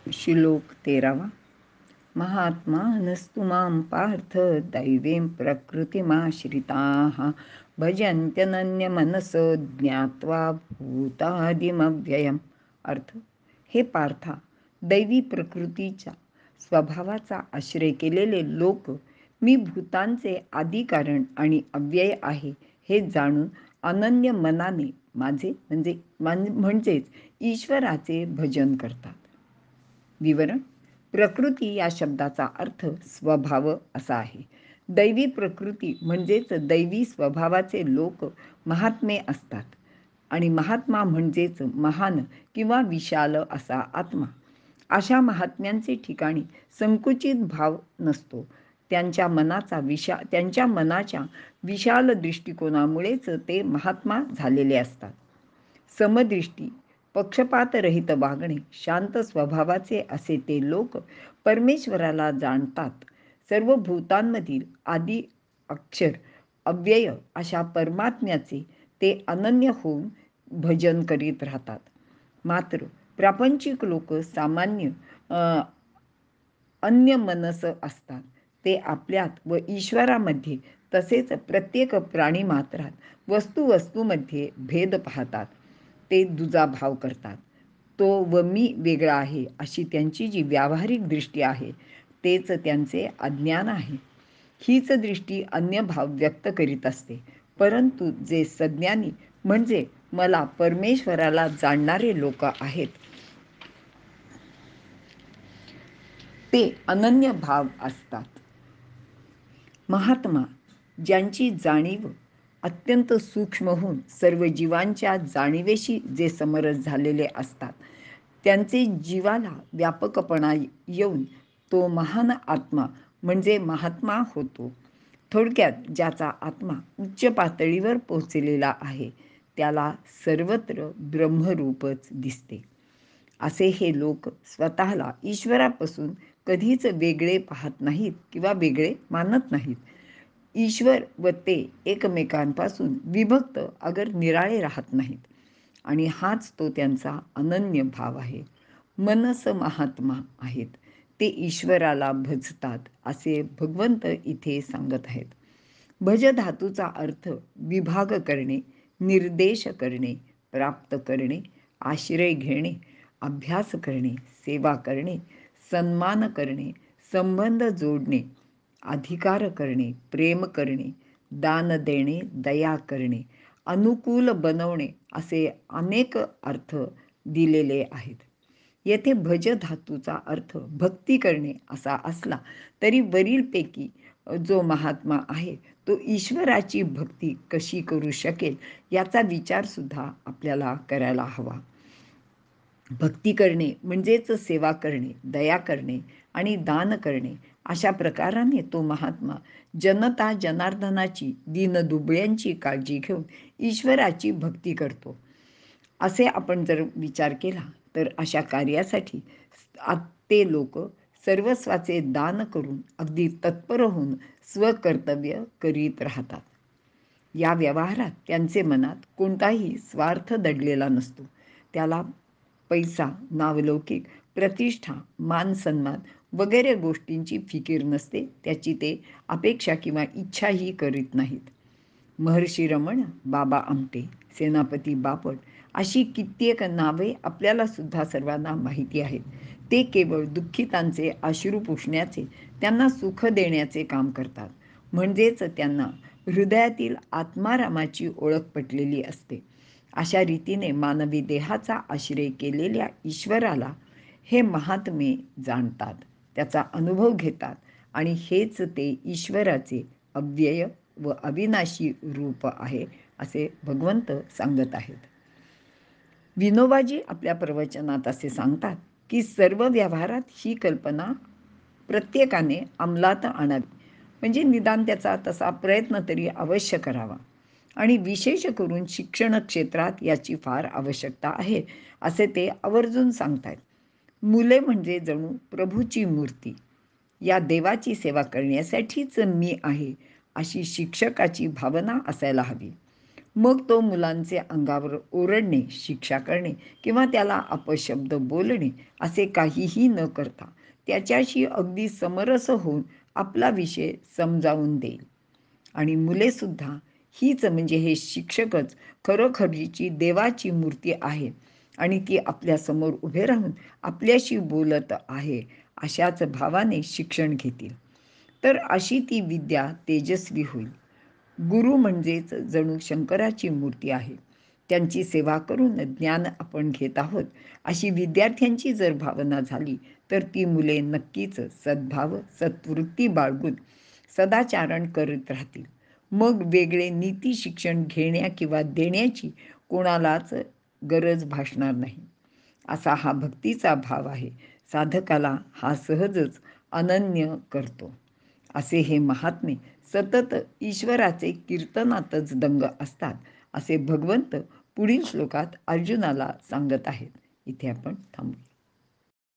श्लोक 13. महात्मानस्तु मां पार्थ दैवीं प्रकृतिमाश्रिताः भजन्त्यनन्यमनसो ज्ञात्वा भूतादिमव्ययम्. अर्थ: हे पार्था, दैवी प्रकृतीच्या स्वभावाचा आश्रय केलेले लोक मी भूतांचे आदिकारण आणि अव्यय आहे हे जाणून अनन्य मनाने माझे म्हणजेच ईश्वराचे भजन करतात. विवरण: प्रकृती या शब्दाचा अर्थ स्वभाव असा आहे. दैवी प्रकृती म्हणजेच दैवी स्वभावाचे लोक महात्मे असतात आणि महात्मा म्हणजेच महान किंवा विशाल असा आत्मा. अशा महात्म्यांचे ठिकाणी संकुचित भाव नसतो. त्यांच्या मनाच्या विशाल दृष्टिकोनामुळेच ते महात्मा झालेले असतात. समदृष्टी, पक्षपातरहित वागणे, शांत स्वभावाचे असे ते लोक परमेश्वराला जाणतात. सर्व भूतांमधील आदि, अक्षर, अव्यय अशा परमात्म्याचे ते अनन्य होऊन भजन करीत राहतात. मात्र प्रापंचिक लोक सामान्य अन्यमनस असतात. ते आपल्यात व ईश्वरामध्ये तसेच प्रत्येक प्राणीमात्रात वस्तूमध्ये भेद पाहतात. ते दुजाभाव करतात. तो व मी वेगळा आहे अशी त्यांची जी व्यावहारिक दृष्टी आहे तेच त्यांचे अज्ञान आहे. हीच दृष्टी अन्य भाव व्यक्त करीत असते. परंतु जे सज्ञानी म्हणजे मला परमेश्वराला जाणणारे लोक आहेत ते अनन्य भाव असतात. महात्मा, ज्यांची जाणीव अत्यंत सूक्ष्म होऊन सर्व जीवांच्या जाणीवेशी जे समरस झालेले असतात, त्यांचे जीवाला व्यापकपणा येऊन तो महान आत्मा म्हणजे महात्मा होतो. थोडक्यात ज्याचा आत्मा उच्च पातळीवर पोहोचलेला आहे त्याला सर्वत्र ब्रह्मरूपच दिसते. असे हे लोक स्वतःला ईश्वरापासून कधीच वेगळे पाहत नाहीत किंवा वेगळे मानत नाहीत. ईश्वर व ते एकमेकांपासून विभक्त अगर निराळे राहत नाहीत आणि हाच तो त्यांचा अनन्य भाव आहे. मनस महात्मा आहेत. ते ईश्वराला भजतात असे भगवंत इथे सांगत आहेत. भज धातूचा अर्थ विभाग करणे, निर्देश करणे, प्राप्त करणे, आश्रय घेणे, अभ्यास करणे, सेवा करणे, सन्मान करणे, संबंध जोडणे, अधिकार करणे, प्रेम करणे, दान देणे, दया करणे, अनुकूल बनवणे असे अनेक अर्थ दिलेले आहेत. येथे भज धातूचा अर्थ भक्ती करणे असा असला तरी वरीलपैकी जो महात्मा आहे तो ईश्वराची भक्ती कशी करू शकेल याचा विचार सुद्धा आपल्याला करायला हवा. भक्ती करणे म्हणजेच सेवा करणे, दया करणे आणि दान करणे अशा प्रकाराने तो महात्मा जनता जनार्दनाची, दीनदुबळ्यांची काळजी घेऊन ईश्वराची भक्ती करतो. असे आपण जर विचार केला तर अशा कार्यासाठी ते लोक सर्वस्वाचे दान करून अगदी तत्पर होऊन स्वकर्तव्य करीत राहतात. या व्यवहारात त्यांचे मनात कोणताही स्वार्थ दडलेला नसतो. त्याला पैसा, नावलौकिक, प्रतिष्ठा, मान सन्मान वगैरे गोष्टींची फिकीर नसते. त्याची ते अपेक्षा किंवा इच्छाही करीत नाहीत. महर्षी रमण, बाबा आमटे, सेनापती बापट अशी कित्येक नावे आपल्याला सुद्धा सर्वांना माहिती आहेत. ते केवळ दुःखितांचे अश्रू पुसण्याचे, त्यांना सुख देण्याचे काम करतात. म्हणजेच त्यांना हृदयातील आत्मारामाची ओळख पटलेली असते. अशा रीतीने मानवी देहाचा आश्रय केलेल्या ईश्वराला हे महात्मे जाणतात, त्याचा अनुभव घेतात आणि हेच ते ईश्वराचे अव्यय व अविनाशी रूप आहे असे भगवंत सांगत आहेत. विनोबाजी आपल्या प्रवचनात असे सांगतात की सर्व व्यवहारात ही कल्पना प्रत्येकाने अंमलात आणावी, म्हणजे निदान त्याचा तसा प्रयत्न तरी अवश्य करावा. आणि विशेष करून शिक्षण क्षेत्रात याची फार आवश्यकता आहे असे ते आवर्जून सांगतात. मुले म्हणजे जणू प्रभूची मूर्ती. या देवाची सेवा करण्यासाठीच मी आहे अशी शिक्षकाची भावना असायला हवी. मग तो मुलांचे अंगावर ओरडणे, शिक्षा करणे किंवा त्याला अपशब्द बोलणे असे काहीही न करता त्याच्याशी अगदी समरस होऊन आपला विषय समजावून देईल. आणि मुलेसुद्धा हीच म्हणजे हे शिक्षकच खरोखरीची देवाची मूर्ती आहे आणि ती आपल्यासमोर उभे राहून आपल्याशी बोलत आहे अशाच भावाने शिक्षण घेतील. तर अशी ती विद्या तेजस्वी होईल. गुरु म्हणजेच जणू शंकराची मूर्ती आहे. त्यांची सेवा करून ज्ञान आपण घेत आहोत अशी विद्यार्थ्यांची जर भावना झाली तर ती मुले नक्कीच सद्भाव सत्वृत्ती बाळगून सदाचारण करत राहतील. मग वेगळे नीती शिक्षण घेण्या किंवा देण्याची कोणालाच गरज भासणार नाही. असा हा भक्तीचा भाव आहे. साधकाला हा सहजच अनन्य करतो. असे हे महात्मे सतत ईश्वराचे कीर्तनातच दंग असतात असे भगवंत पुढील श्लोकात अर्जुनाला सांगत आहेत. इथे आपण थांबू.